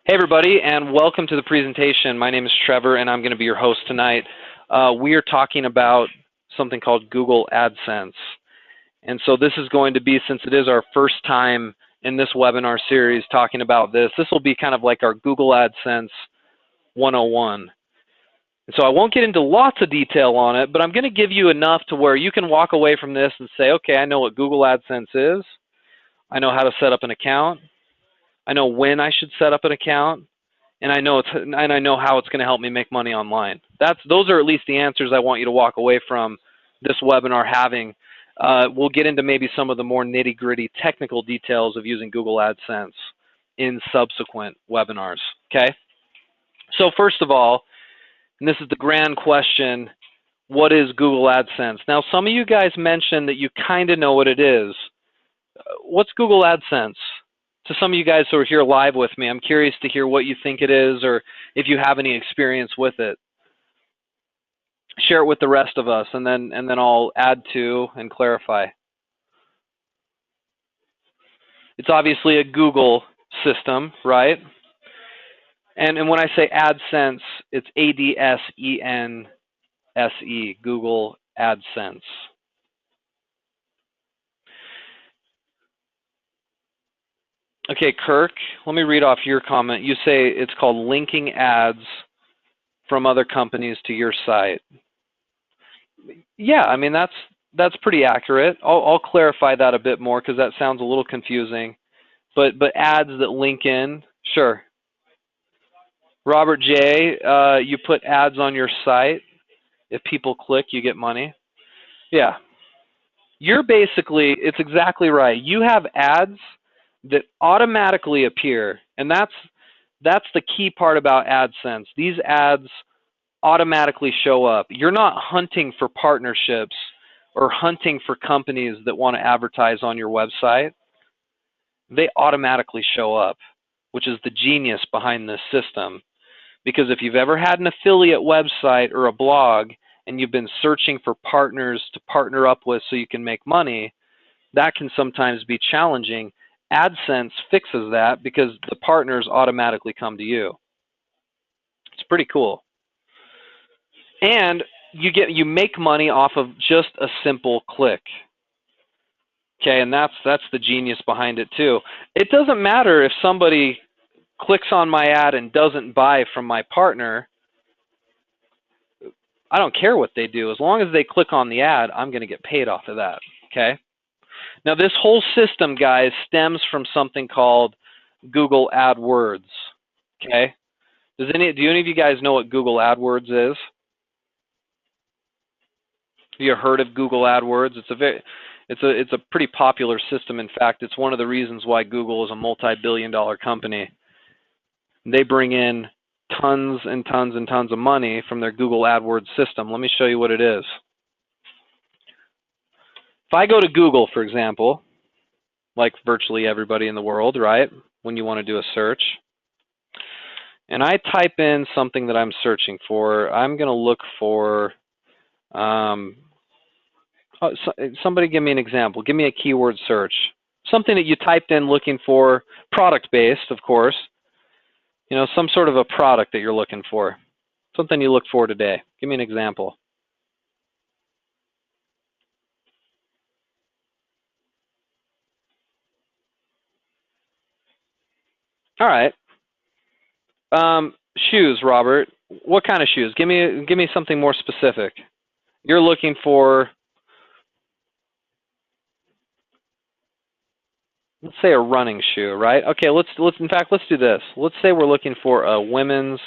Hey everybody, and welcome to the presentation. My name is Trevor, and I'm going to be your host tonight. We are talking about something called Google AdSense. And so this is going to be, since it is our first time in this webinar series talking about this will be kind of like our Google AdSense 101. And so I won't get into lots of detail on it, but I'm going to give you enough to where you can walk away from this and say, okay, I know what Google AdSense is. I know how to set up an account. I know when I should set up an account, and I know how it's going to help me make money online. Those are at least the answers I want you to walk away from this webinar having. We'll get into maybe some of the more nitty-gritty technical details of using Google AdSense in subsequent webinars. Okay. So first of all, and this is the grand question, what is Google AdSense? Now, some of you guys mentioned that you kind of know what it is. What's Google AdSense? To some of you guys who are here live with me, I'm curious to hear what you think it is or if you have any experience with it. Share it with the rest of us, and then I'll add to and clarify. It's obviously a Google system, right? And when I say AdSense, it's A-D-S-E-N-S-E, Google AdSense. Okay, Kirk, let me read off your comment. You say it's called linking ads from other companies to your site. Yeah, I mean, that's pretty accurate. I'll clarify that a bit more because that sounds a little confusing. But ads that link in, sure. Robert J., you put ads on your site. If people click, you get money. Yeah. You're basically, it's exactly right. You have ads that automatically appear, and that's the key part about AdSense. These ads automatically show up. You're not hunting for partnerships or hunting for companies that want to advertise on your website. They automatically show up, which is the genius behind this system. Because if you've ever had an affiliate website or a blog and you've been searching for partners to partner up with so you can make money, that can sometimes be challenging. AdSense fixes that because the partners automatically come to you. It's pretty cool. And you make money off of just a simple click. Okay, and that's the genius behind it too. It doesn't matter if somebody clicks on my ad and doesn't buy from my partner. I don't care what they do. As long as they click on the ad, I'm going to get paid off of that. Okay? Now, this whole system, guys, stems from something called Google AdWords. Okay? Do any of you guys know what Google AdWords is? Have you heard of Google AdWords? It's a pretty popular system. In fact, it's one of the reasons why Google is a multi-billion-dollar company. They bring in tons and tons and tons of money from their Google AdWords system. Let me show you what it is. If I go to Google, for example, like virtually everybody in the world, right, when you want to do a search, and I type in something that I'm searching for, I'm going to look for, somebody give me an example. Give me a keyword search. Something that you typed in looking for, product-based, of course. You know, some sort of a product that you're looking for. Something you look for today. Give me an example. All right. Shoes, Robert. What kind of shoes? Give me something more specific. You're looking for, let's say, a running shoe, right? Okay, let's do this. Let's say we're looking for a women's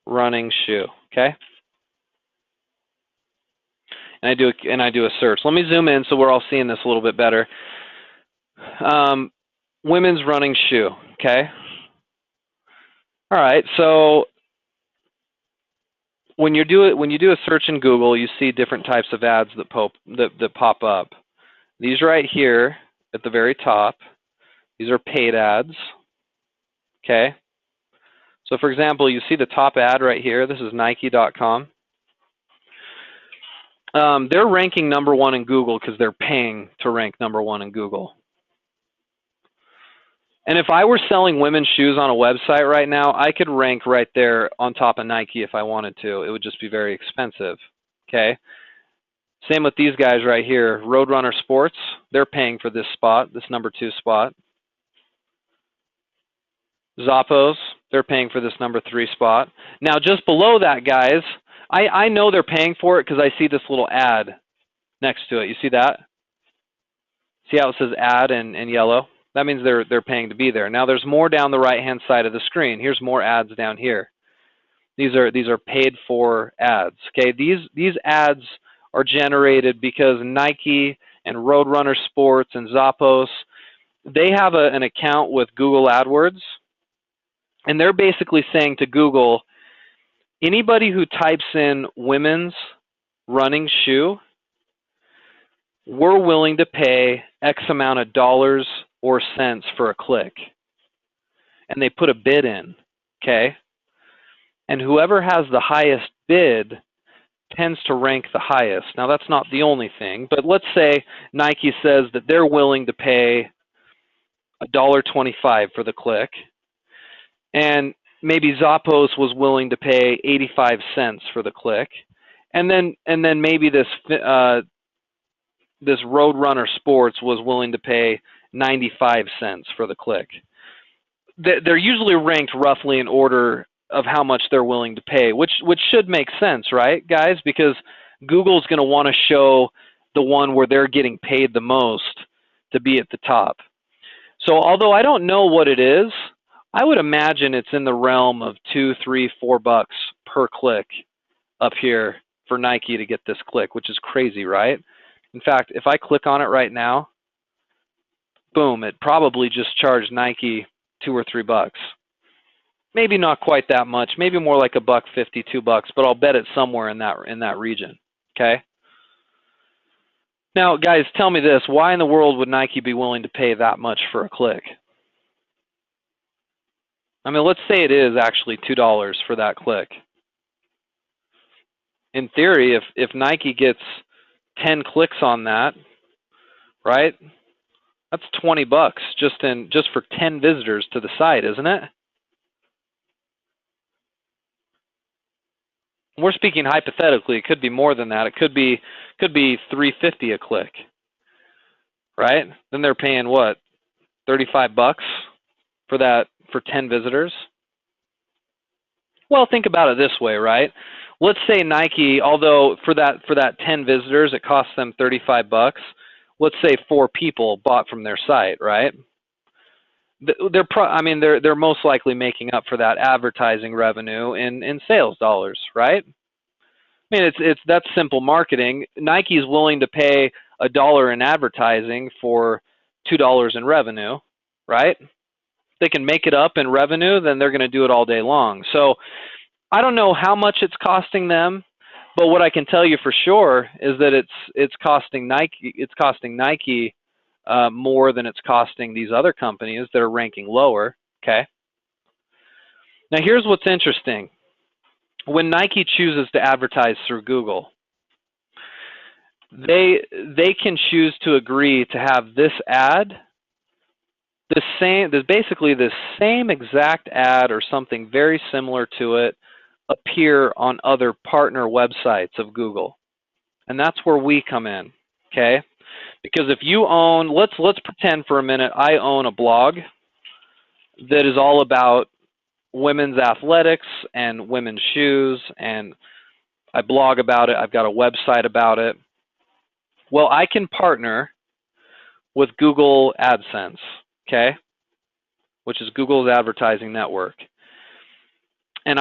running shoe, okay? And I do a search. Let me zoom in so we're all seeing this a little bit better. Women's running shoe, okay? All right, so when you do a search in Google, you see different types of ads that pop up. These right here at the very top, these are paid ads. Okay. So for example, you see the top ad right here. This is Nike.com. They're ranking #1 in Google because they're paying to rank #1 in Google. And if I were selling women's shoes on a website right now, I could rank right there on top of Nike if I wanted to. It would just be very expensive. Okay. Same with these guys right here. Roadrunner Sports, they're paying for this spot, this number 2 spot. Zappos, they're paying for this number 3 spot. Now, just below that, guys, I know they're paying for it because I see this little ad next to it. You see that? See how it says ad in yellow? That means they're paying to be there. Now, there's more down the right-hand side of the screen. Here's more ads down here. These are paid for ads. Okay, these ads are generated because Nike and Roadrunner Sports and Zappos, they have an account with Google AdWords, and they're basically saying to Google, anybody who types in women's running shoe, we're willing to pay X amount of dollars or cents for a click. And they put a bid in, okay? And whoever has the highest bid tends to rank the highest. Now, that's not the only thing, but let's say Nike says that they're willing to pay $1.25 for the click, and maybe Zappos was willing to pay 85 cents for the click, and then maybe this Roadrunner Sports was willing to pay 95 cents for the click. They're usually ranked roughly in order of how much they're willing to pay, which should make sense, right, guys? Because Google's going to want to show the one where they're getting paid the most to be at the top. So although I don't know what it is, I would imagine it's in the realm of $2, $3, $4 per click up here for Nike to get this click, which is crazy, right? In fact, if I click on it right now, boom, it probably just charged Nike $2 or $3. Maybe not quite that much, maybe more like $1.50, $2, but I'll bet it's somewhere in that region. Okay. Now, guys, tell me this: why in the world would Nike be willing to pay that much for a click? I mean, let's say it is actually $2 for that click. In theory, if Nike gets 10 clicks on that, right? That's $20 just for 10 visitors to the site, isn't it? We're speaking hypothetically. It could be more than that. It could be $3.50 a click, right? Then they're paying what, $35 for that for 10 visitors? Well, think about it this way, right? Let's say Nike, although for that 10 visitors it costs them $35. Let's say 4 people bought from their site, right? They're most likely making up for that advertising revenue in sales dollars, right? I mean, that's simple marketing. Nike's willing to pay $1 in advertising for $2 in revenue, right? If they can make it up in revenue, then they're going to do it all day long. So I don't know how much it's costing them, but what I can tell you for sure is that it's costing Nike more than it's costing these other companies that are ranking lower. Okay. Now here's what's interesting. When Nike chooses to advertise through Google, they can choose to agree to have this ad, basically the same exact ad or something very similar to it, appear on other partner websites of Google. And that's where we come in, okay? Because if you own, let's pretend for a minute I own a blog that is all about women's athletics and women's shoes, and I blog about it, I've got a website about it. Well, I can partner with Google AdSense, okay? Which is Google's advertising network. And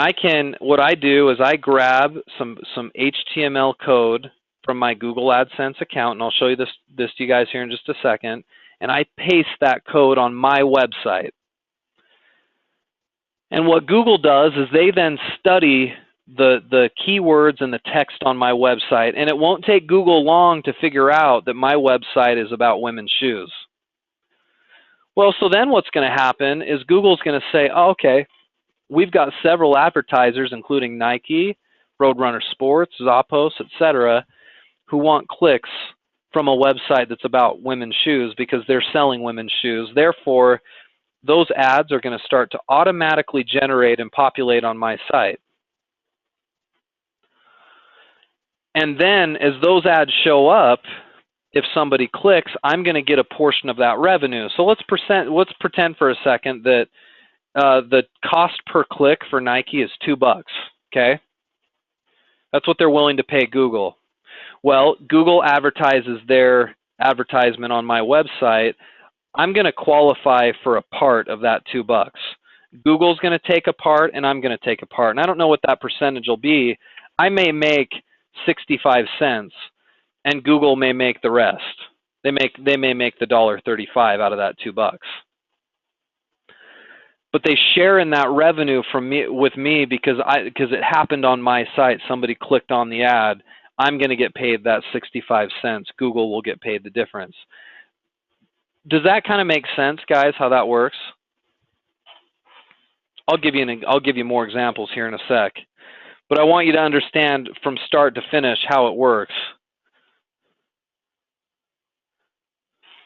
what I do is I grab some HTML code from my Google AdSense account, and I'll show you this to you guys here in just a second, and I paste that code on my website. And what Google does is they then study the keywords and the text on my website, and it won't take Google long to figure out that my website is about women's shoes. Well, so then what's going to happen is Google's going to say, oh, okay, we've got several advertisers, including Nike, Roadrunner Sports, Zappos, etc., who want clicks from a website that's about women's shoes because they're selling women's shoes. Therefore, those ads are going to start to automatically generate and populate on my site. And then as those ads show up, if somebody clicks, I'm going to get a portion of that revenue. So let's pretend for a second that the cost per click for Nike is $2, okay? That's what they're willing to pay Google. Well, Google advertises their advertisement on my website. I'm going to qualify for a part of that $2. Google's going to take a part, and I'm going to take a part. And I don't know what that percentage will be. I may make 65 cents, and Google may make the rest. They may make the $1.35 out of that $2. But they share in that revenue with me because it happened on my site. Somebody clicked on the ad. I'm going to get paid that 65 cents. Google will get paid the difference. Does that kind of make sense, guys, how that works? I'll give you more examples here in a sec. But I want you to understand from start to finish how it works.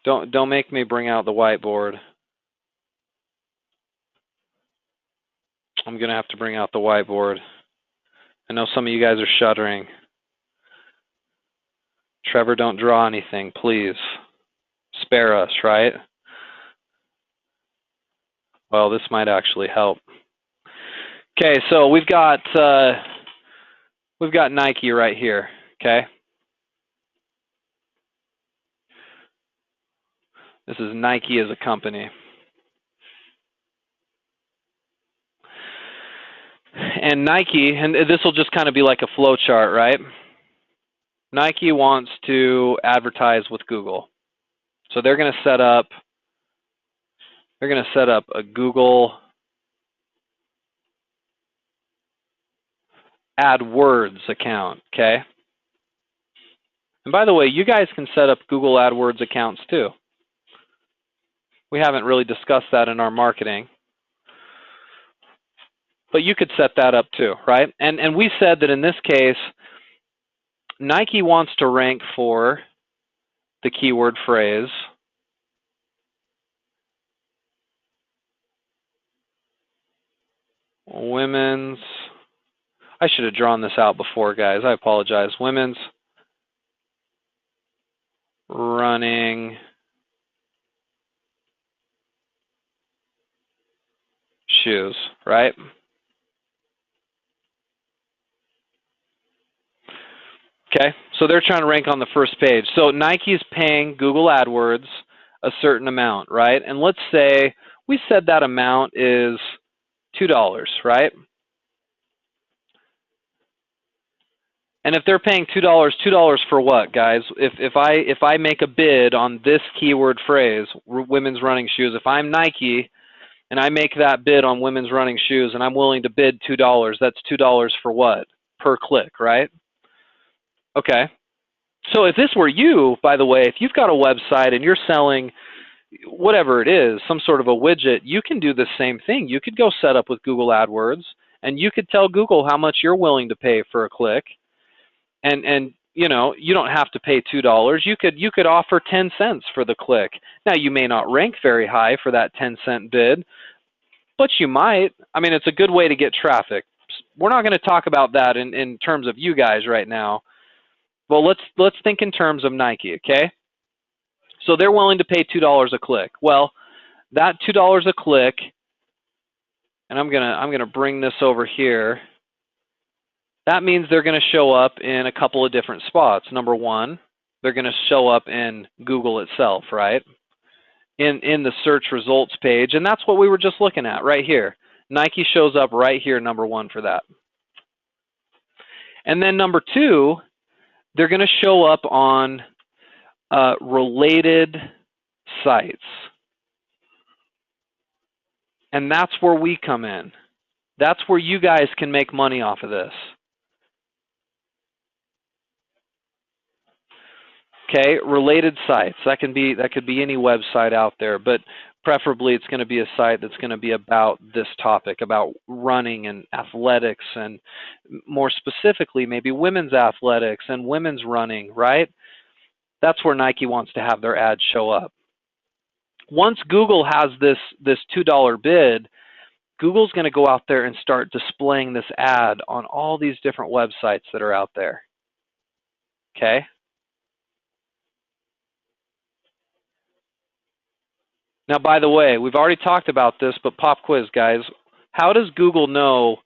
Don't make me bring out the whiteboard. I'm going to have to bring out the whiteboard. I know some of you guys are shuddering. Trevor, don't draw anything, please. Spare us, right? Well, this might actually help. Okay, so we've got Nike right here, okay? This is Nike as a company. And Nike, and this will just kind of be like a flow chart, right? Nike wants to advertise with Google. So they're going to set up a Google AdWords account, okay? And by the way, you guys can set up Google AdWords accounts too. We haven't really discussed that in our marketing. But you could set that up too, right? And we said that in this case, Nike wants to rank for the keyword phrase women's, I should have drawn this out before, guys. I apologize. Women's running shoes, right? Okay, so they're trying to rank on the first page. So Nike's paying Google AdWords a certain amount, right? And let's say we said that amount is $2, right? And if they're paying $2 for what, guys? If I make a bid on this keyword phrase, women's running shoes, if I'm Nike and I make that bid on women's running shoes and I'm willing to bid $2, that's $2 for what? Per click, right? Okay. So if this were you, by the way, if you've got a website and you're selling whatever it is, some sort of a widget, you can do the same thing. You could go set up with Google AdWords and you could tell Google how much you're willing to pay for a click. And you know, you don't have to pay $2. You could offer 10 cents for the click. Now you may not rank very high for that 10-cent bid, but you might. I mean, it's a good way to get traffic. We're not going to talk about that in terms of you guys right now. Well, let's think in terms of Nike, okay? So they're willing to pay $2 a click. Well, that $2 a click, and I'm gonna bring this over here. That means they're going to show up in a couple of different spots. Number one, they're going to show up in Google itself, right? In the search results page, and that's what we were just looking at right here. Nike shows up right here, number one for that. And then number two, they're going to show up on related sites. And that's where we come in. That's where you guys can make money off of this. Okay, related sites. That could be any website out there, but preferably it's going to be a site that's going to be about this topic, about running and athletics, and more specifically, maybe women's athletics and women's running, right? That's where Nike wants to have their ads show up. Once Google has this $2 bid, Google's going to go out there and start displaying this ad on all these different websites that are out there. Okay? Now, by the way, we've already talked about this, but pop quiz, guys. How does Google know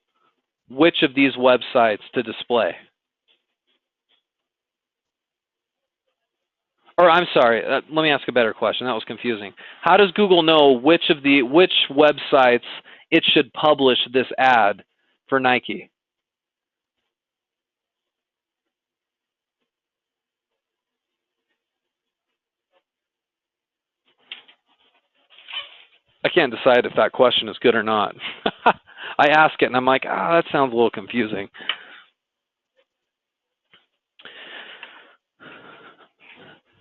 which of these websites to display? Or I'm sorry, let me ask a better question. That was confusing. How does Google know which websites it should publish this ad for Nike? I can't decide if that question is good or not. I ask it and I'm like, that sounds a little confusing.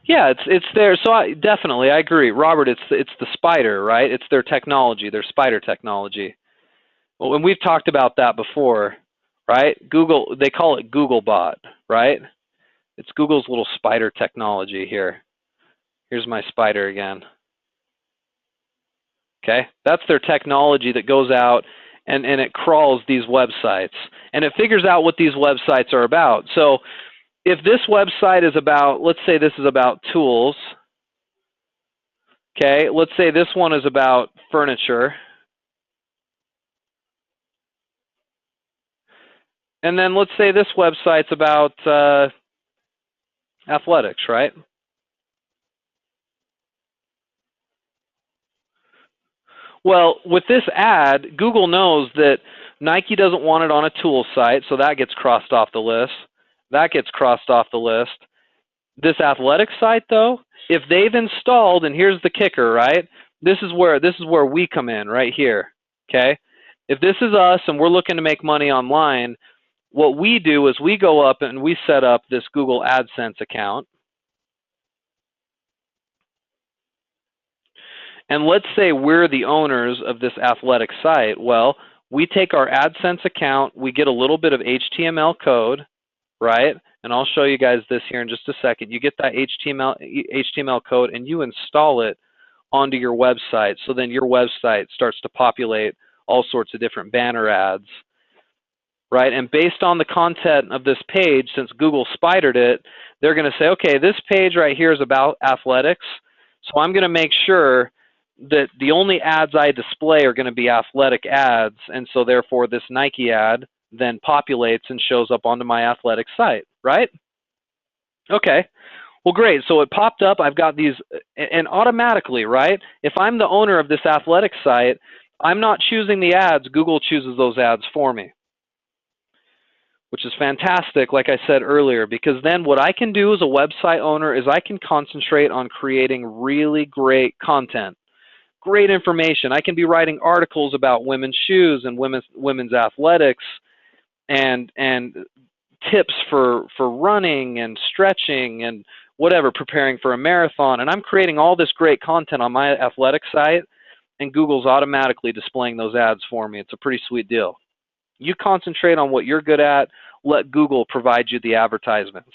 Yeah, it's there. So definitely, I agree, Robert. It's the spider, right? It's their technology, their spider technology. Well, and we've talked about that before, right? Google, they call it Googlebot, right? It's Google's little spider technology here. Here's my spider again. Okay, that's their technology that goes out and it crawls these websites and it figures out what these websites are about. So if this website is about, let's say this is about tools. Okay, let's say this one is about furniture. And then let's say this website's about athletics, right? Well, with this ad, Google knows that Nike doesn't want it on a tool site, so that gets crossed off the list. That gets crossed off the list. This athletic site, though, if they've installed, and here's the kicker, right? This is where we come in, right here. Okay? If this is us and we're looking to make money online, what we do is we go up and we set up this Google AdSense account. And let's say we're the owners of this athletic site. Well, we take our AdSense account, we get a little bit of HTML code, right? And I'll show you guys this here in just a second. You get that HTML code and you install it onto your website. So then your website starts to populate all sorts of different banner ads, right? And based on the content of this page, since Google spidered it, they're going to say, okay, this page right here is about athletics. So I'm going to make sure that the only ads I display are going to be athletic ads, and so therefore this Nike ad then populates and shows up onto my athletic site, right? Okay, well great, so it popped up, I've got these, and automatically, right, if I'm the owner of this athletic site, I'm not choosing the ads, Google chooses those ads for me, which is fantastic, like I said earlier, because then what I can do as a website owner is I can concentrate on creating really great content. Great information. I can be writing articles about women's shoes and women's athletics and tips for running and stretching and whatever, preparing for a marathon. And I'm creating all this great content on my athletic site, and Google's automatically displaying those ads for me. It's a pretty sweet deal. You concentrate on what you're good at, let Google provide you the advertisements.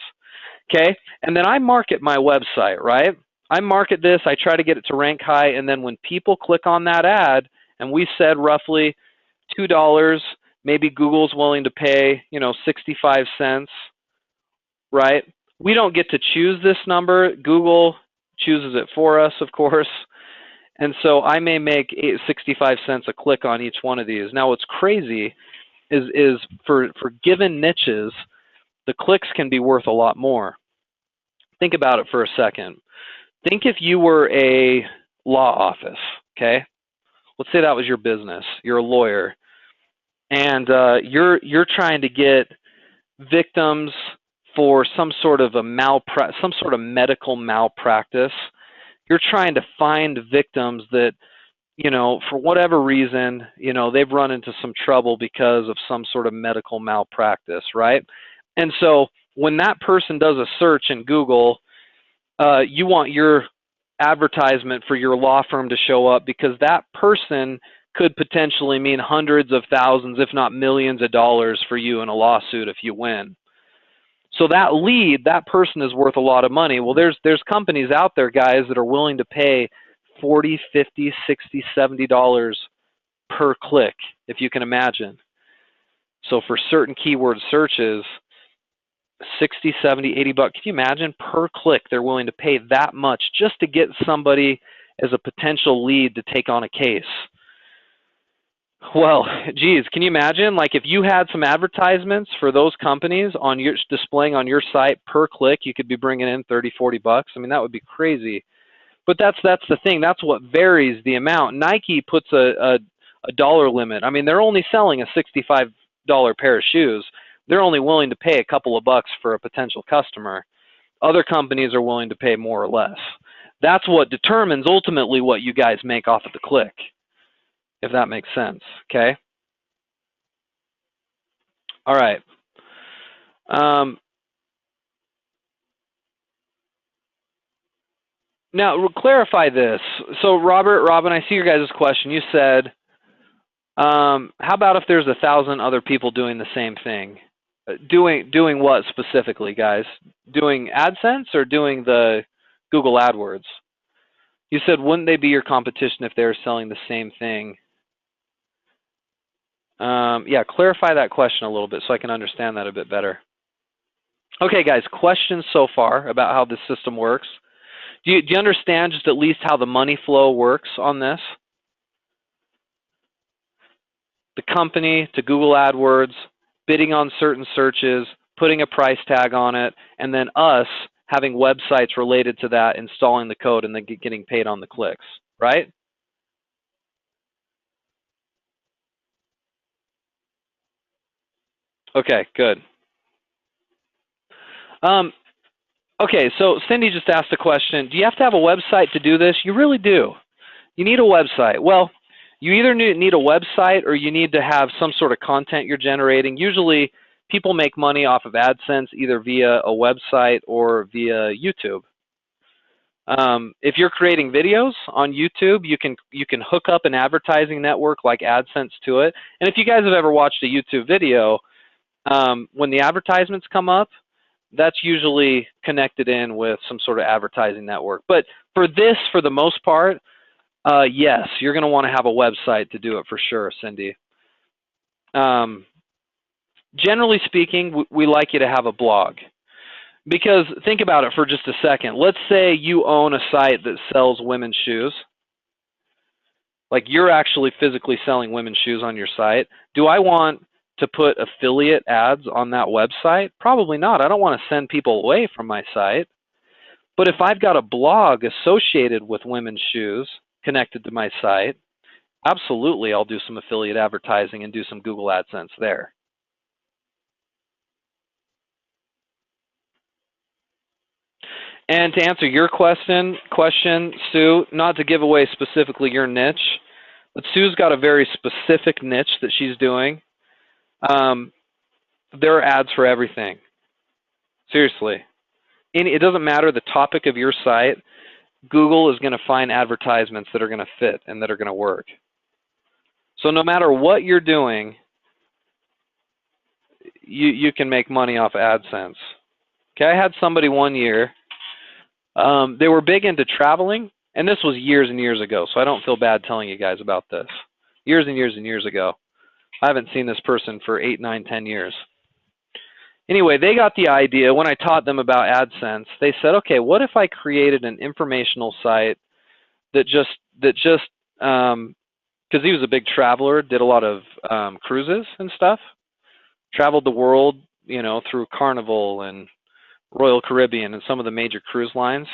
Okay? And then I market my website, right? I market this, I try to get it to rank high, and then when people click on that ad, and we said roughly $2, maybe Google's willing to pay, 65 cents, right? We don't get to choose this number. Google chooses it for us, of course. And so I may make 65 cents a click on each one of these. Now what's crazy is for given niches, the clicks can be worth a lot more. Think about it for a second. Think if you were a law office, okay? Let's say that was your business. You're a lawyer, and you're trying to get victims for some sort of medical malpractice. You're trying to find victims that, for whatever reason, they've run into some trouble because of some sort of medical malpractice, right? And so when that person does a search in Google, you want your advertisement for your law firm to show up because that person could potentially mean hundreds of thousands, if not millions of dollars for you in a lawsuit if you win. So that lead, that person is worth a lot of money. Well, there's companies out there, guys, that are willing to pay $40, $50, $60, $70 per click, if you can imagine. So for certain keyword searches, 60, 70, 80 bucks. Can you imagine per click they're willing to pay that much just to get somebody as a potential lead to take on a case? Well, geez, can you imagine, like, if you had some advertisements for those companies on your displaying on your site per click, you could be bringing in 30, 40 bucks. I mean, that would be crazy. But that's the thing. That's what varies the amount. Nike puts a dollar limit. I mean, they're only selling a $65 pair of shoes. They're only willing to pay a couple of bucks for a potential customer. Other companies are willing to pay more or less. That's what determines ultimately what you guys make off of the click, if that makes sense, okay? All right. Now, we'll clarify this. So, Robin, I see your guys' question. You said, how about if there's 1,000 other people doing the same thing? Doing what specifically, guys? Doing AdSense or doing the Google AdWords? You said, wouldn't they be your competition if they're selling the same thing? Yeah, clarify that question a little bit so I can understand that a bit better. Okay, guys, questions so far about how this system works? Do you understand just at least how the money flow works on this? The company to Google AdWords, bidding on certain searches, putting a price tag on it, and then us having websites related to that, installing the code, and then getting paid on the clicks, right? Okay, good. Okay, so Cindy just asked a question. Do you have to have a website to do this? You really do. You need a website. Well, you either need a website or you need to have some sort of content you're generating. Usually, people make money off of AdSense either via a website or via YouTube. If you're creating videos on YouTube, you can hook up an advertising network like AdSense to it. And if you guys have ever watched a YouTube video, when the advertisements come up, that's usually connected in with some sort of advertising network. But for this, for the most part, yes, you're going to want to have a website to do it for sure, Cindy. Generally speaking, we like you to have a blog. Because think about it for just a second. Let's say you own a site that sells women's shoes. Like you're actually physically selling women's shoes on your site. Do I want to put affiliate ads on that website? Probably not. I don't want to send people away from my site. But if I've got a blog associated with women's shoes connected to my site, absolutely I'll do some affiliate advertising and do some Google AdSense there. And to answer your question, Sue, not to give away specifically your niche, but Sue's got a very specific niche that she's doing. There are ads for everything. Seriously. It doesn't matter the topic of your site. Google is going to find advertisements that are going to fit and that are going to work. So no matter what you're doing, you can make money off AdSense. Okay, I had somebody one year. They were big into traveling, and this was years and years ago, so I don't feel bad telling you guys about this. Years and years and years ago. I haven't seen this person for 8, 9, 10 years. Anyway, they got the idea when I taught them about AdSense. They said, okay, what if I created an informational site that just because he was a big traveler, did a lot of cruises and stuff, traveled the world, through Carnival and Royal Caribbean and some of the major cruise lines.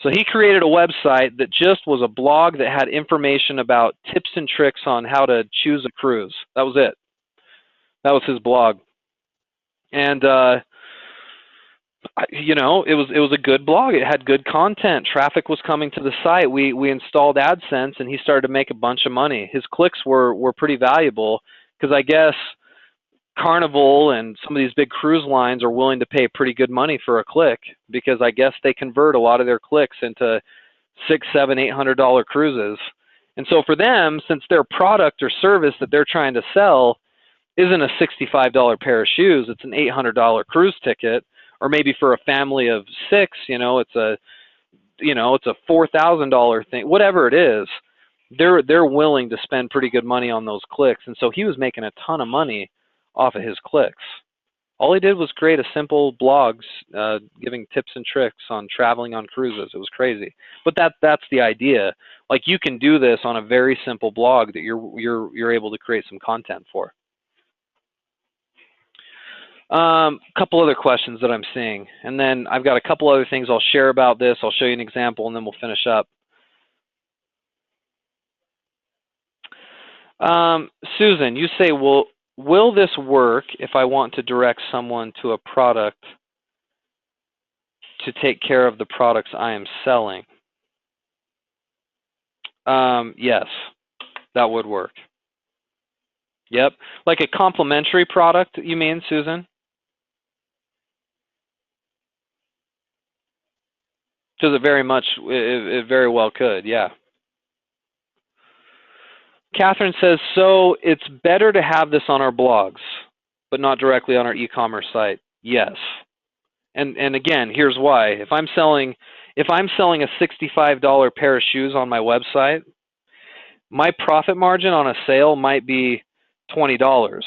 So he created a website that just was a blog that had information about tips and tricks on how to choose a cruise. That was it. That was his blog. And it was a good blog. It had good content. Traffic was coming to the site. We installed AdSense, and he started to make a bunch of money. His clicks were pretty valuable because I guess Carnival and some of these big cruise lines are willing to pay pretty good money for a click because I guess they convert a lot of their clicks into $600, $700, $800 cruises. And so for them, since their product or service that they're trying to sell isn't a $65 pair of shoes, it's an $800 cruise ticket, or maybe for a family of 6, it's a you know, it's a $4,000 thing, whatever it is, they're willing to spend pretty good money on those clicks. And so he was making a ton of money off of his clicks. All he did was create a simple blog giving tips and tricks on traveling on cruises. It was crazy. But that's the idea. Like, you can do this on a very simple blog that you're able to create some content for. Couple other questions that I'm seeing, and then I've got a couple other things I'll share about this. I'll show you an example, and then we'll finish up. Susan, you say, will this work if I want to direct someone to a product to take care of the products I am selling? Yes, that would work. Yep. Like a complementary product, you mean, Susan? Because it very well could, yeah. Catherine says, so it's better to have this on our blogs, but not directly on our e-commerce site. Yes. And again, here's why. If I'm selling a $65 pair of shoes on my website, my profit margin on a sale might be $20.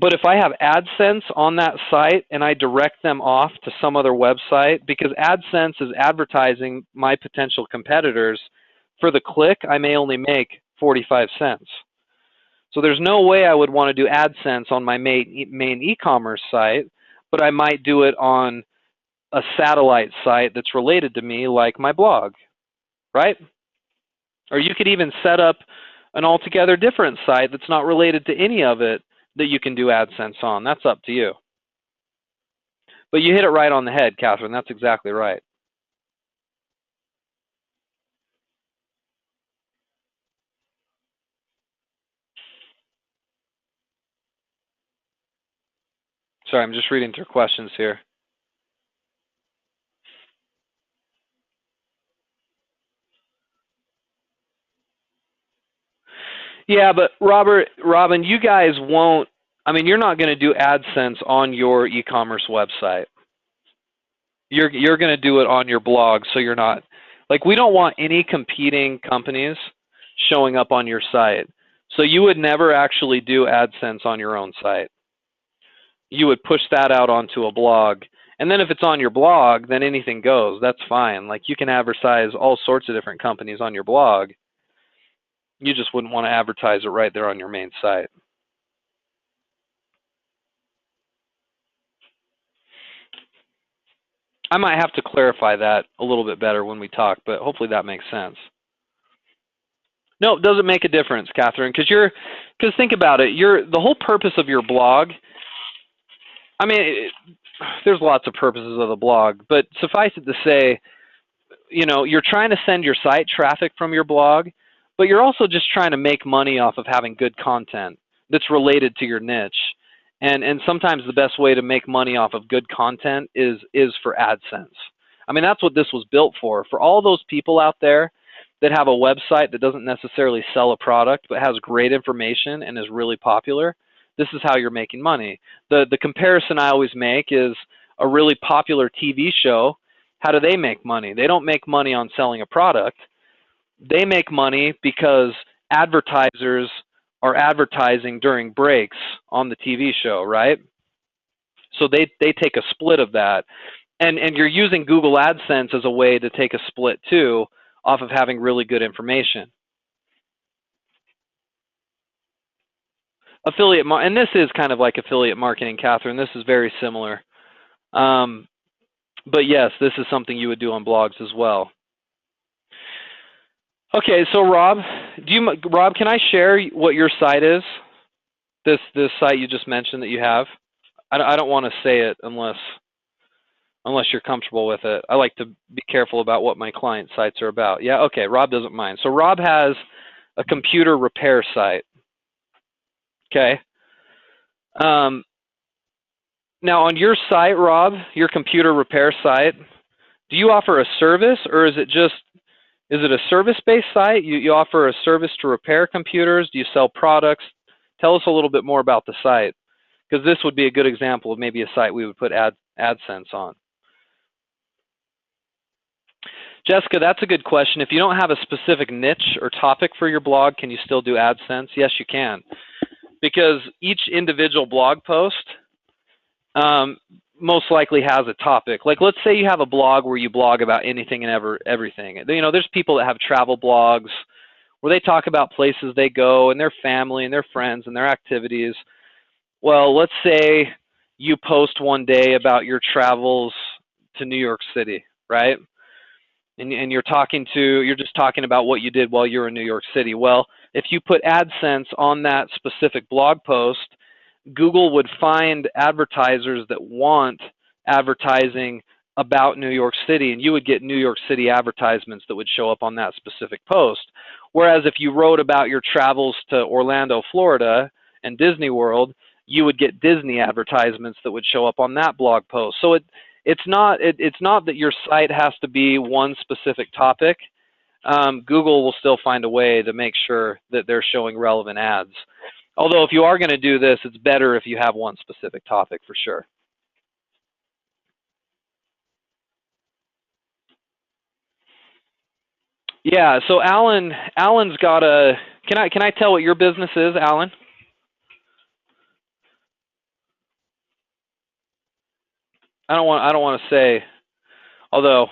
But if I have AdSense on that site and I direct them off to some other website, because AdSense is advertising my potential competitors, for the click, I may only make 45 cents. So there's no way I would want to do AdSense on my main e-commerce site, but I might do it on a satellite site that's related to me, like my blog, right? Or you could even set up an altogether different site that's not related to any of it that you can do AdSense on. That's up to you. But you hit it right on the head, Catherine. That's exactly right. Sorry, I'm just reading through questions here. Yeah, but Robin, you guys won't, I mean, you're not going to do AdSense on your e-commerce website. You're going to do it on your blog, so you're not, like, we don't want any competing companies showing up on your site. So you would never actually do AdSense on your own site. You would push that out onto a blog. And then if it's on your blog, then anything goes. That's fine. Like, you can advertise all sorts of different companies on your blog. You just wouldn't want to advertise it right there on your main site. I might have to clarify that a little bit better when we talk, but hopefully that makes sense. No, it doesn't make a difference, Catherine, because think about it. The whole purpose of your blog, I mean, there's lots of purposes of the blog, but suffice it to say, you know, you're trying to send your site traffic from your blog, but you're also just trying to make money off of having good content that's related to your niche. And sometimes the best way to make money off of good content is for AdSense. I mean, that's what this was built for. For all those people out there that have a website that doesn't necessarily sell a product but has great information and is really popular, this is how you're making money. The comparison I always make is a really popular TV show. How do they make money? They don't make money on selling a product. They make money because advertisers are advertising during breaks on the TV show, right? So they take a split of that. And you're using Google AdSense as a way to take a split too, off of having really good information. And this is kind of like affiliate marketing, Catherine. This is very similar. But yes, this is something you would do on blogs as well. Okay, so Rob, can I share what your site is? This site you just mentioned that you have. I don't want to say it unless you're comfortable with it. I like to be careful about what my client sites are about. Yeah, okay, Rob doesn't mind. So Rob has a computer repair site. Okay. Now on your site, Rob, your computer repair site, do you offer a service, or is it a service-based site? You offer a service to repair computers? Do you sell products? Tell us a little bit more about the site, because this would be a good example of maybe a site we would put AdSense on. Jessica, that's a good question. If you don't have a specific niche or topic for your blog, can you still do AdSense? Yes, you can. Because each individual blog post most likely has a topic. Like, let's say you have a blog where you blog about anything and everything. You know, there's people that have travel blogs where they talk about places they go and their family and their friends and their activities. Well, let's say you post one day about your travels to New York City, right? And you're just talking about what you did while you were in New York City. Well, if you put AdSense on that specific blog post, Google would find advertisers that want advertising about New York City, and you would get New York City advertisements that would show up on that specific post. Whereas if you wrote about your travels to Orlando, Florida, and Disney World, you would get Disney advertisements that would show up on that blog post. So it's not that your site has to be one specific topic. Google will still find a way to make sure that they're showing relevant ads. Although if you are going to do this, it's better if you have one specific topic for sure. Yeah, so Alan's got a, can I tell what your business is, Alan? I don't want to say, although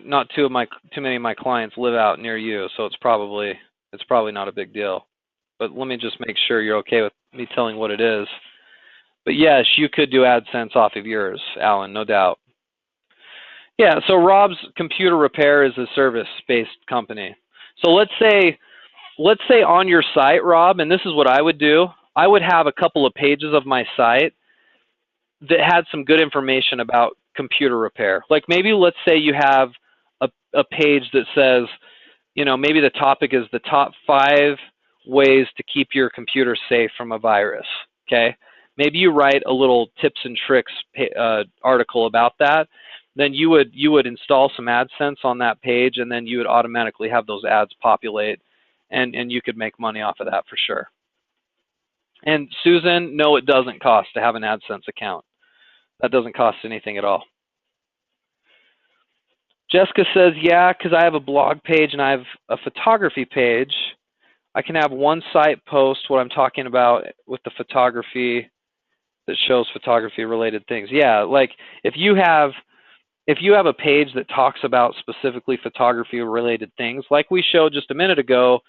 not too many of my clients live out near you, so it's probably not a big deal. But let me just make sure you're okay with me telling what it is. But yes, you could do AdSense off of yours, Alan, no doubt. Yeah, so Rob's Computer Repair is a service-based company. So let's say on your site, Rob, and this is what I would do, I would have a couple of pages of my site that had some good information about computer repair. Like maybe let's say you have a page that says, you know, maybe the topic is the top 5 ways to keep your computer safe from a virus, okay? Maybe you write a little tips and tricks article about that. Then you would install some AdSense on that page, and then you would automatically have those ads populate, and you could make money off of that for sure. And Susan, no, it doesn't cost to have an AdSense account. That doesn't cost anything at all. Jessica says, yeah, because I have a blog page and I have a photography page. I can have one site post what I'm talking about with the photography that shows photography related things. Yeah, like if you have a page that talks about specifically photography related things, like we showed just a minute ago,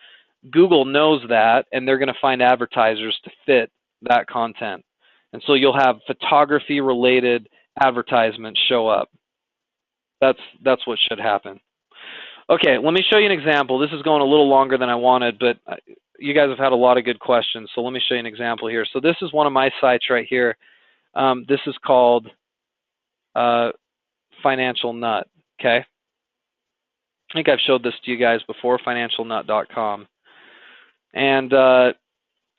Google knows that, and they're going to find advertisers to fit that content. And so you'll have photography related advertisements show up. That's what should happen. Okay, let me show you an example. This is going a little longer than I wanted, but you guys have had a lot of good questions, so let me show you an example here. So this is one of my sites right here. This is called Financial Nut, okay? I think I've showed this to you guys before, financialnut.com. And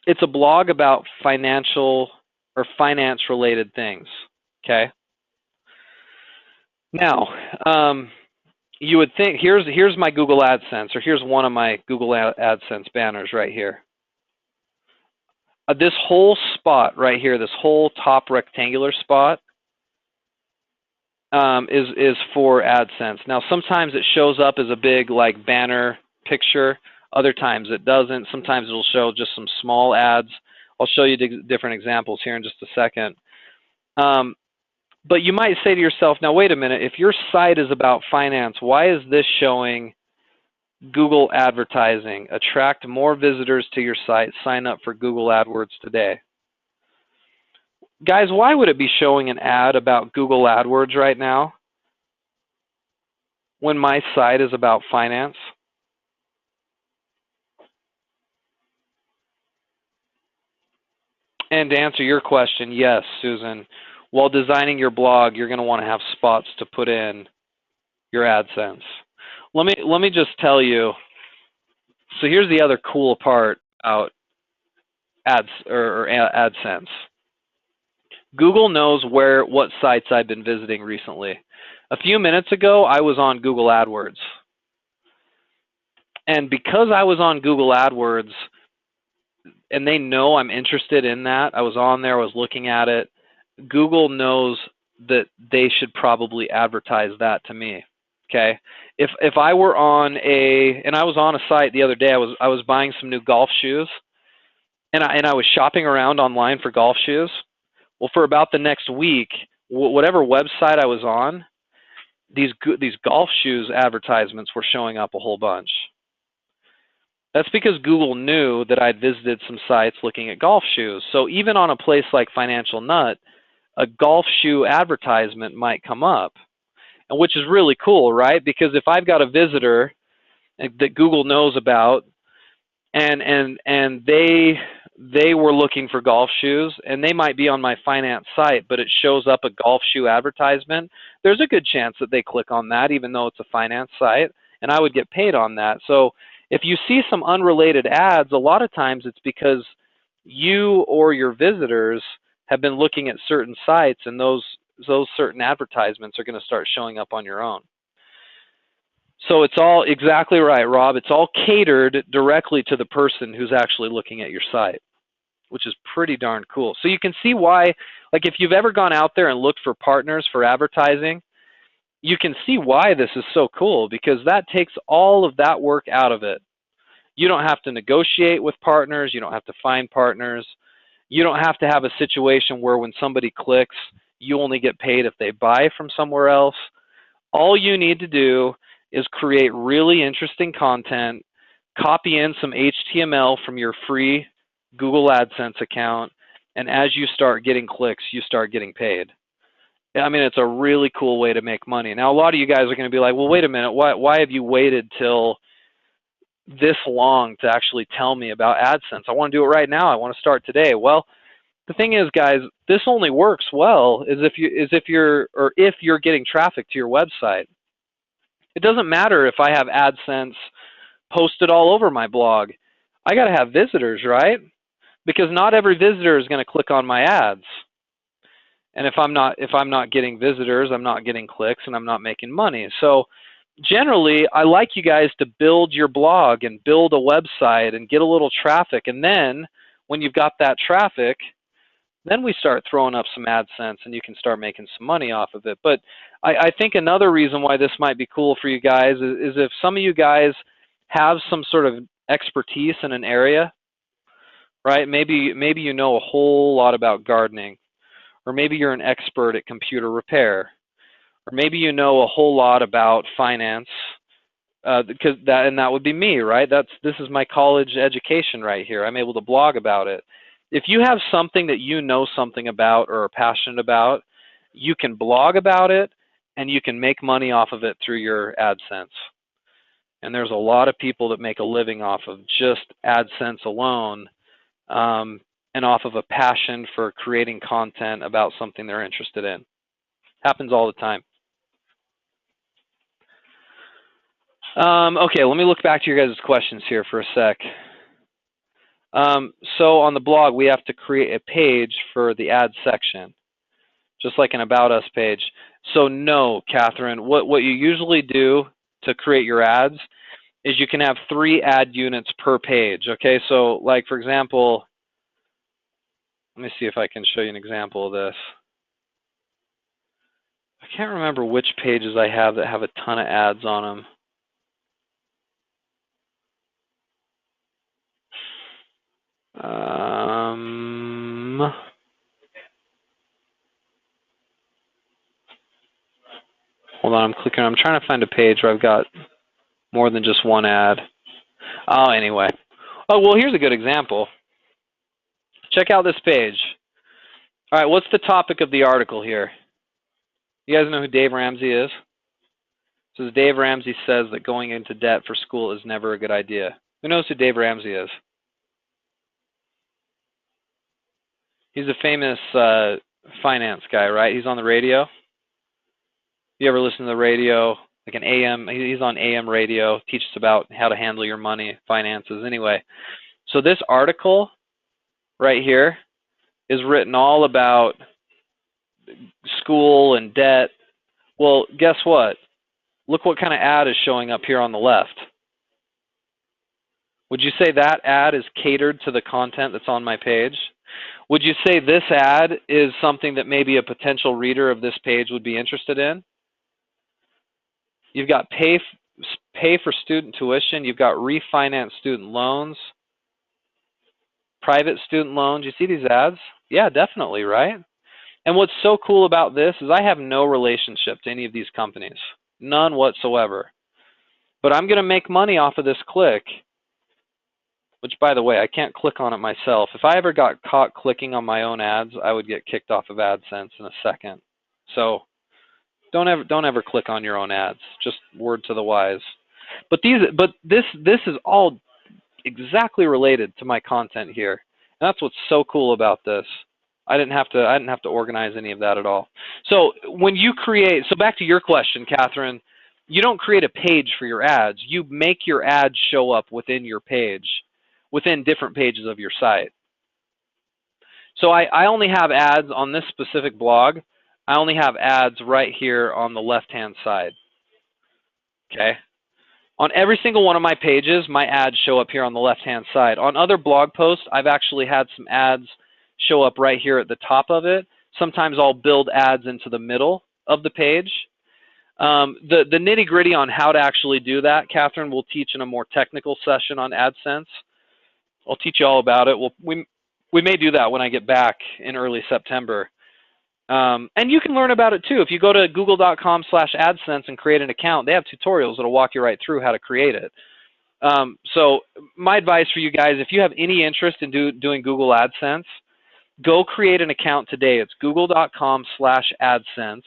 it's a blog about financial or finance-related things, okay? Now, you would think, here's my Google AdSense, or here's one of my Google AdSense banners right here. This whole spot right here, this whole top rectangular spot is for AdSense. Now, sometimes it shows up as a big like banner picture. Other times it doesn't. Sometimes it'll show just some small ads. I'll show you different examples here in just a second. But you might say to yourself, now wait a minute, if your site is about finance, why is this showing Google advertising? Attract more visitors to your site. Sign up for Google AdWords today. Guys, why would it be showing an ad about Google AdWords right now when my site is about finance? And to answer your question, yes, Susan. While designing your blog, you're going to want to have spots to put in your AdSense. Let me just tell you. So here's the other cool part about AdSense. Google knows what sites I've been visiting recently. A few minutes ago, I was on Google AdWords. And because I was on Google AdWords, and they know I'm interested in that, I was on there, I was looking at it, Google knows that they should probably advertise that to me. Okay, if I were on and I was on a site the other day, I was buying some new golf shoes, and I was shopping around online for golf shoes. Well, for about the next week, whatever website I was on, these golf shoes advertisements were showing up a whole bunch. That's because Google knew that I'd visited some sites looking at golf shoes. So even on a place like Financial Nut, a golf shoe advertisement might come up, and which is really cool, right? Because if I've got a visitor that Google knows about, and they were looking for golf shoes, and they might be on my finance site, but it shows up a golf shoe advertisement, there's a good chance that they click on that, even though it's a finance site, and I would get paid on that. So if you see some unrelated ads, a lot of times it's because you or your visitors have been looking at certain sites, and those certain advertisements are going to start showing up on your own. So it's all exactly right, Rob. It's all catered directly to the person who's actually looking at your site, which is pretty darn cool. So you can see why, like if you've ever gone out there and looked for partners for advertising, you can see why this is so cool, because that takes all of that work out of it. You don't have to negotiate with partners. You don't have to find partners. You don't have to have a situation where when somebody clicks, you only get paid if they buy from somewhere else. All you need to do is create really interesting content, copy in some HTML from your free Google AdSense account, and as you start getting clicks, you start getting paid. I mean, it's a really cool way to make money. Now, a lot of you guys are going to be like, well, wait a minute, why have you waited till this long to actually tell me about AdSense? I want to do it right now. I want to start today. Well, the thing is, guys, this only works well if you're getting traffic to your website. It doesn't matter if I have AdSense posted all over my blog. I got to have visitors, right? Because not every visitor is going to click on my ads. And if I'm not getting visitors, I'm not getting clicks, and I'm not making money. So generally, I like you guys to build your blog and build a website and get a little traffic. And then when you've got that traffic, then we start throwing up some AdSense, and you can start making some money off of it. But I think another reason why this might be cool for you guys is if some of you guys have some sort of expertise in an area, right? Maybe you know a whole lot about gardening, or maybe you're an expert at computer repair, or maybe you know a whole lot about finance, because that would be me, right? This is my college education right here. I'm able to blog about it. If you have something that you know something about or are passionate about, you can blog about it, and you can make money off of it through your AdSense. And there's a lot of people that make a living off of just AdSense alone, and off of a passion for creating content about something they're interested in. Happens all the time. Okay, let me look back to your guys' questions here for a sec. So on the blog, we have to create a page for the ad section, just like an About Us page. So no, Catherine, what you usually do to create your ads is you can have 3 ad units per page. Okay, so like for example, let me see if I can show you an example of this. I can't remember which pages I have that have a ton of ads on them. Hold on, I'm trying to find a page where I've got more than just one ad. Oh, anyway. Oh, well, here's a good example. Check out this page. All right, what's the topic of the article here? You guys know who Dave Ramsey is? It says Dave Ramsey says that going into debt for school is never a good idea. Who knows who Dave Ramsey is? He's a famous finance guy, right? He's on the radio. You ever listen to the radio, like an AM? He's on AM radio, teaches about how to handle your money, finances. Anyway, so this article right here is written all about school and debt. Well, guess what? Look what kind of ad is showing up here on the left. Would you say that ad is catered to the content that's on my page? Would you say this ad is something that maybe a potential reader of this page would be interested in? You've got pay for student tuition. You've got refinance student loans, private student loans. You see these ads? Yeah, definitely, right? And what's so cool about this is I have no relationship to any of these companies, none whatsoever. But I'm going to make money off of this click, which, by the way, I can't click on it myself. If I ever got caught clicking on my own ads, I would get kicked off of AdSense in a second. So don't ever click on your own ads. Just word to the wise. But this is all exactly related to my content here. And that's what's so cool about this. I didn't have to organize any of that at all. So when you create, so back to your question, Catherine, you don't create a page for your ads. You make your ads show up within your page, within different pages of your site. So I only have ads on this specific blog. I only have ads right here on the left-hand side. Okay. On every single one of my pages, my ads show up here on the left-hand side. On other blog posts, I've actually had some ads show up right here at the top of it. Sometimes I'll build ads into the middle of the page. The nitty-gritty on how to actually do that, Catherine, we'll teach in a more technical session on AdSense. I'll teach you all about it. We may do that when I get back in early September. And you can learn about it too. If you go to google.com/AdSense and create an account, they have tutorials that'll walk you right through how to create it. So my advice for you guys, if you have any interest in doing Google AdSense, go create an account today. It's google.com/AdSense.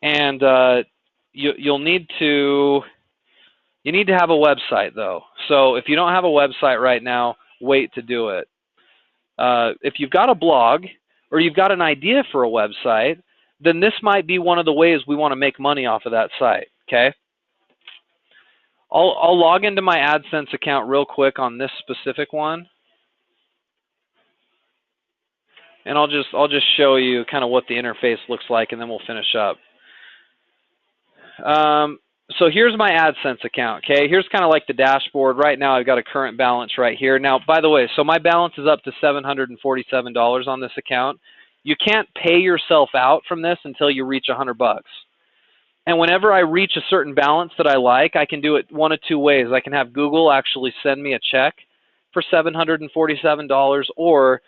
And you need to have a website though. So if you don't have a website right now, wait to do it. If you've got a blog or you've got an idea for a website, then this might be one of the ways we want to make money off of that site, okay? I'll log into my AdSense account real quick on this specific one. And I'll just show you kind of what the interface looks like, and then we'll finish up. So here's my AdSense account, okay? Here's kind of like the dashboard. Right now I've got a current balance right here. Now, by the way, so my balance is up to $747 on this account. You can't pay yourself out from this until you reach 100 bucks. And whenever I reach a certain balance that I like, I can do it one of two ways. I can have Google actually send me a check for $747, or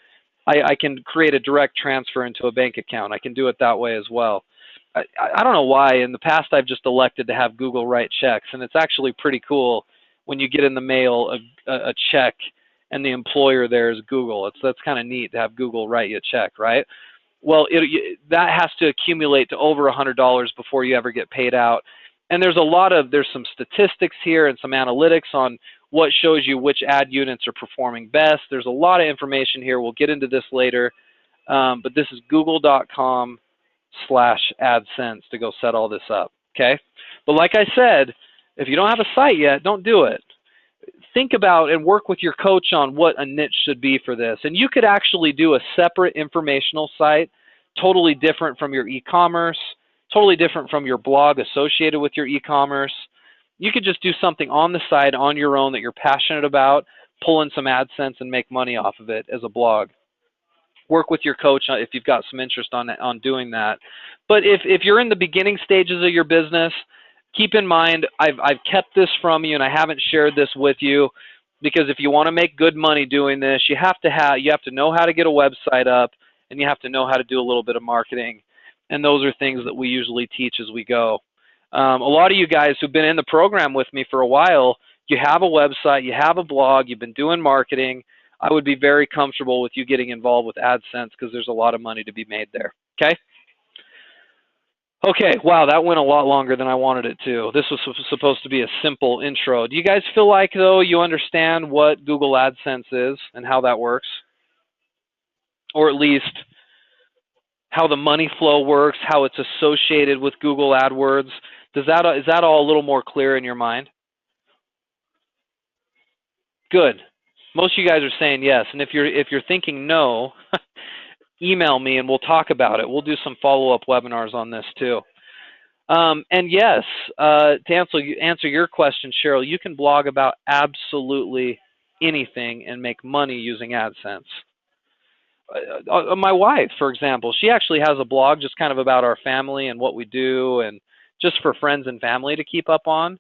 I can create a direct transfer into a bank account. I can do it that way as well. I don't know why. In the past, I've just elected to have Google write checks, and it's actually pretty cool when you get in the mail a check and the employer there is Google. That's kind of neat to have Google write you a check, right? Well, that has to accumulate to over $100 before you ever get paid out. And there's some statistics here and some analytics on what shows you which ad units are performing best. There's a lot of information here. We'll get into this later, but this is google.com/AdSense to go set all this up, okay? But like I said, if you don't have a site yet, don't do it. Think about and work with your coach on what a niche should be for this. And you could actually do a separate informational site, totally different from your e-commerce, totally different from your blog associated with your e-commerce. You could just do something on the side on your own that you're passionate about, pull in some AdSense and make money off of it as a blog. Work with your coach if you've got some interest on doing that. But if you're in the beginning stages of your business, keep in mind I've kept this from you and I haven't shared this with you because if you want to make good money doing this, you have to know how to get a website up and you have to know how to do a little bit of marketing. And those are things that we usually teach as we go. A lot of you guys who've been in the program with me for a while, you have a website, you have a blog, you've been doing marketing. I would be very comfortable with you getting involved with AdSense because there's a lot of money to be made there, okay? Okay, wow, that went a lot longer than I wanted it to. This was supposed to be a simple intro. Do you guys feel like, though, you understand what Google AdSense is and how that works? Or at least how the money flow works, how it's associated with Google AdWords? Is that all a little more clear in your mind? Good. Most of you guys are saying yes, and if you're thinking no, email me and we'll talk about it. We'll do some follow-up webinars on this too. And yes, to answer your question, Cheryl, you can blog about absolutely anything and make money using AdSense. My wife, for example, she actually has a blog just kind of about our family and what we do, and just for friends and family to keep up on.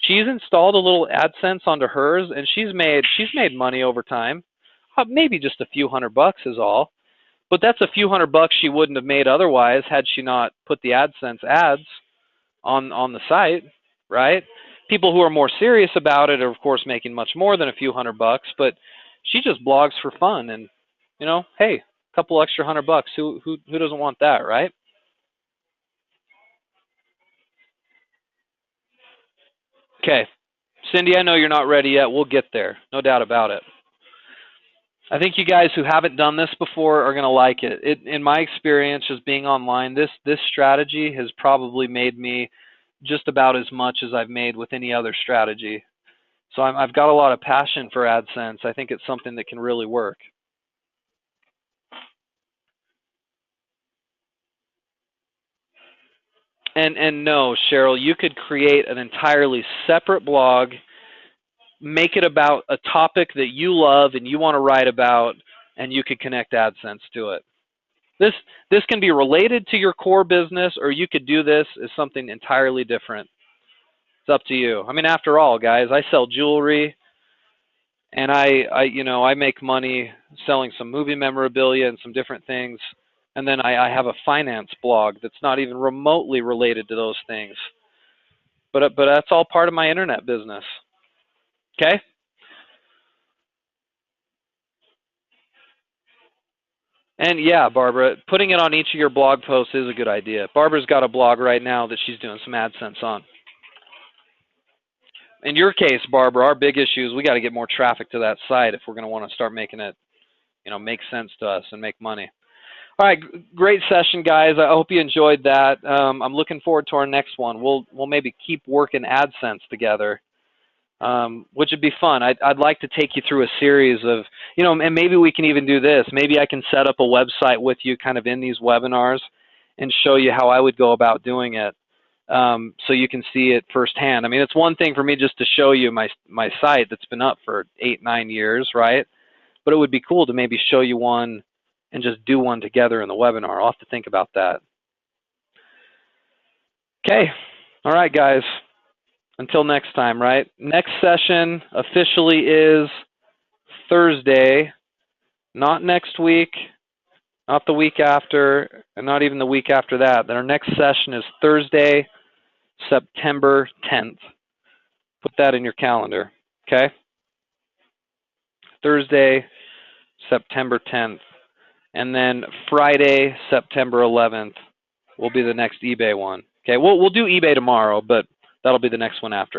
She's installed a little AdSense onto hers, and she's made money over time. Maybe just a few $100 is all, but that's a few $100 she wouldn't have made otherwise had she not put the AdSense ads on the site, right? People who are more serious about it are of course making much more than a few $100, but she just blogs for fun, and hey, a couple extra $100, who doesn't want that, right? Okay, Cindy, I know you're not ready yet. We'll get there, no doubt about it. I think you guys who haven't done this before are going to like it. In my experience, just being online, this strategy has probably made me just about as much as I've made with any other strategy. So I've got a lot of passion for AdSense. I think it's something that can really work. And no, Cheryl, you could create an entirely separate blog, make it about a topic that you love and you want to write about, and you could connect AdSense to it. This can be related to your core business, or you could do this as something entirely different. It's up to you. I mean, after all, guys, I sell jewelry, and I make money selling some movie memorabilia and some different things. And then I have a finance blog that's not even remotely related to those things. But that's all part of my internet business. Okay? And yeah, Barbara, putting it on each of your blog posts is a good idea. Barbara's got a blog right now that she's doing some AdSense on. In your case, Barbara, our big issue is we got to get more traffic to that site if we're going to want to start making it, make sense to us and make money. All right, great session, guys. I hope you enjoyed that. I'm looking forward to our next one. We'll maybe keep working AdSense together, which would be fun. I'd like to take you through a series of, and maybe we can even do this. Maybe I can set up a website with you kind of in these webinars and show you how I would go about doing it, so you can see it firsthand. I mean, it's one thing for me just to show you my site that's been up for 8-9 years, right? But it would be cool to maybe show you one and just do one together in the webinar. I'll have to think about that. Okay. All right, guys. Until next time, right? Next session officially is Thursday, not next week, not the week after, and not even the week after that. Then our next session is Thursday, September 10th. Put that in your calendar, okay? Thursday, September 10th. And then Friday, September 11th will be the next eBay one. Okay, we'll do eBay tomorrow, but that'll be the next one after.